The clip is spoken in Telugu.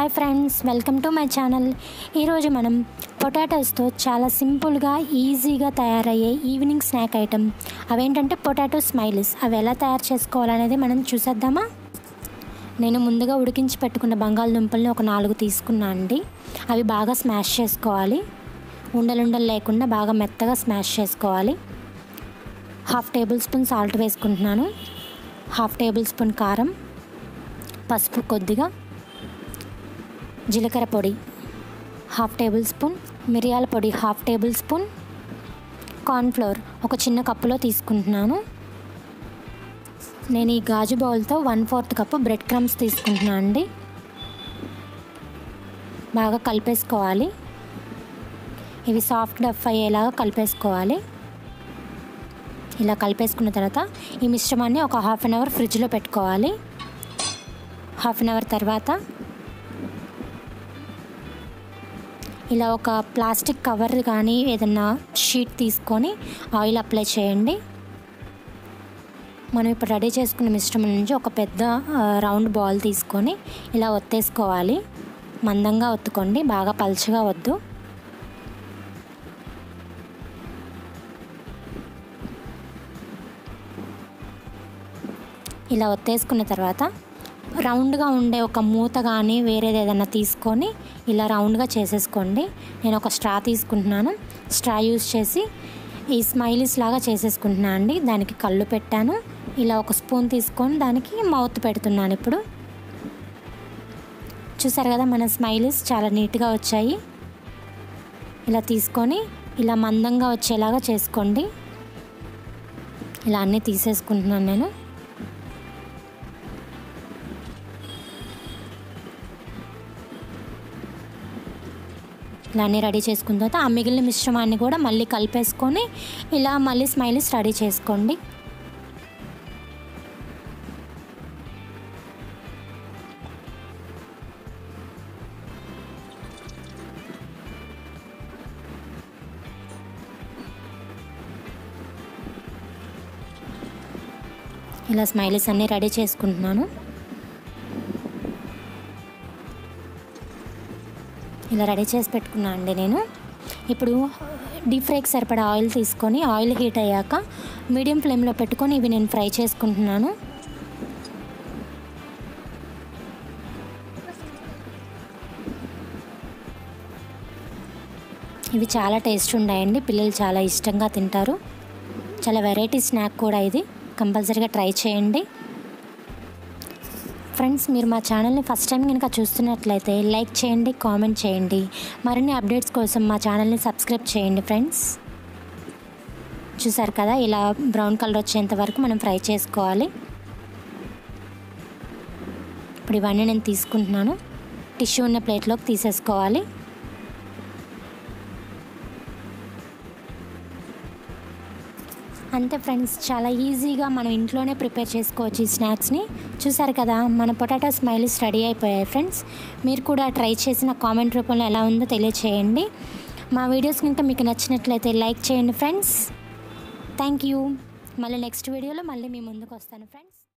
Hi friends, welcome to my channel. ఈరోజు మనం పొటాటోస్తో చాలా సింపుల్గా ఈజీగా తయారయ్యే ఈవినింగ్ స్నాక్ ఐటెం అవేంటంటే పొటాటో స్మైలీస్. అవి ఎలా తయారు చేసుకోవాలనేది మనం చూసేద్దామా. నేను ముందుగా ఉడికించి పెట్టుకున్న బంగాళదుంపల్ని ఒక 4 తీసుకున్నా అండి. అవి బాగా స్మాష్ చేసుకోవాలి. ఉండలుండలు లేకుండా బాగా మెత్తగా స్మాష్ చేసుకోవాలి. 1/2 టేబుల్ స్పూన్ సాల్ట్ వేసుకుంటున్నాను. 1/2 టేబుల్ స్పూన్ కారం, పసుపు కొద్దిగా, జీలకర్ర పొడి 1/2 టేబుల్ స్పూన్, మిరియాల పొడి 1/2 టేబుల్ స్పూన్, కార్న్ఫ్లోర్ ఒక చిన్న కప్పులో తీసుకుంటున్నాను. నేను ఈ గాజు బౌల్తో 1/4 కప్పు బ్రెడ్ క్రమ్స్ తీసుకుంటున్నాను అండి. బాగా కలిపేసుకోవాలి. ఇవి సాఫ్ట్ డఫ్ అయ్యేలాగా కలిపేసుకోవాలి. ఇలా కలిపేసుకున్న తర్వాత ఈ మిశ్రమాన్ని ఒక 1/2 అన్ అవర్ ఫ్రిడ్జ్లో పెట్టుకోవాలి. 1/2 అన్ అవర్ తర్వాత ఇలా ఒక ప్లాస్టిక్ కవర్ కానీ ఏదన్నా షీట్ తీసుకొని ఆయిల్ అప్లై చేయండి. మనం ఇప్పుడు రెడీ చేసుకున్న మిశ్రమం నుంచి ఒక పెద్ద రౌండ్ బాల్ తీసుకొని ఇలా ఒత్తేసుకోవాలి. మందంగా ఒత్తుకోండి, బాగా పల్చగా వద్దు. ఇలా ఒత్తేసుకున్న తర్వాత రౌండ్గా ఉండే ఒక మూత కానీ వేరేది ఏదైనా తీసుకొని ఇలా రౌండ్గా చేసేసుకోండి. నేను ఒక స్ట్రా తీసుకుంటున్నాను. స్ట్రా యూజ్ చేసి ఈ స్మైలీస్ లాగా చేసేసుకుంటున్నాను అండి. దానికి కళ్ళు పెట్టాను. ఇలా ఒక స్పూన్ తీసుకొని దానికి మౌత్ పెడుతున్నాను. ఇప్పుడు చూసారు కదా, మన స్మైలీస్ చాలా నీట్గా వచ్చాయి. ఇలా తీసుకొని ఇలా మందంగా వచ్చేలాగా చేసుకోండి. ఇలా అన్నీ తీసేసుకుంటున్నాను నేను. ఇలా అన్నీ రెడీ చేసుకున్న తర్వాత ఆ మిగిలిన మిశ్రమాన్ని కూడా మళ్ళీ కలిపేసుకొని ఇలా మళ్ళీ స్మైలీస్ రెడీ చేసుకోండి. ఇలా స్మైలీస్ అన్నీ రెడీ చేసుకుంటున్నాను. ఇలా రెడీ చేసి పెట్టుకున్నాను అండి నేను. ఇప్పుడు డీప్ ఫ్రైకి సరిపడా ఆయిల్ తీసుకొని ఆయిల్ హీట్ అయ్యాక మీడియం ఫ్లేమ్లో పెట్టుకొని ఇవి నేను ఫ్రై చేసుకుంటున్నాను. ఇవి చాలా టేస్ట్ ఉన్నాయండి. పిల్లలు చాలా ఇష్టంగా తింటారు. చాలా వెరైటీ స్నాక్ కూడా ఇది. కంపల్సరీగా ట్రై చేయండి. ఫ్రెండ్స్, మీరు మా ఛానల్ని ఫస్ట్ టైం కనుక చూస్తున్నట్లయితే లైక్ చేయండి, కామెంట్ చేయండి. మరిన్ని అప్డేట్స్ కోసం మా ఛానల్ని సబ్స్క్రైబ్ చేయండి ఫ్రెండ్స్. చూసారు కదా, ఇలా బ్రౌన్ కలర్ వచ్చేంత వరకు మనం ఫ్రై చేసుకోవాలి. ఇప్పుడు ఇవన్నీ నేను తీసుకుంటున్నాను. టిష్యూ ఉన్న ప్లేట్లోకి తీసేసుకోవాలి. అంతే ఫ్రెండ్స్, చాలా ఈజీగా మనం ఇంట్లోనే ప్రిపేర్ చేసుకోవచ్చు ఈ స్నాక్స్ని. చూసారు కదా, మన పొటాటో స్మైలీస్ రెడీ అయిపోయాయి ఫ్రెండ్స్. మీరు కూడా ట్రై చేసిన కామెంట్ రూపంలో ఎలా ఉందో తెలియచేయండి. మా వీడియోస్ కనుక మీకు నచ్చినట్లయితే లైక్ చేయండి ఫ్రెండ్స్. Thank you. మళ్ళీ నెక్స్ట్ వీడియోలో మళ్ళీ మీ ముందుకు వస్తాను ఫ్రెండ్స్.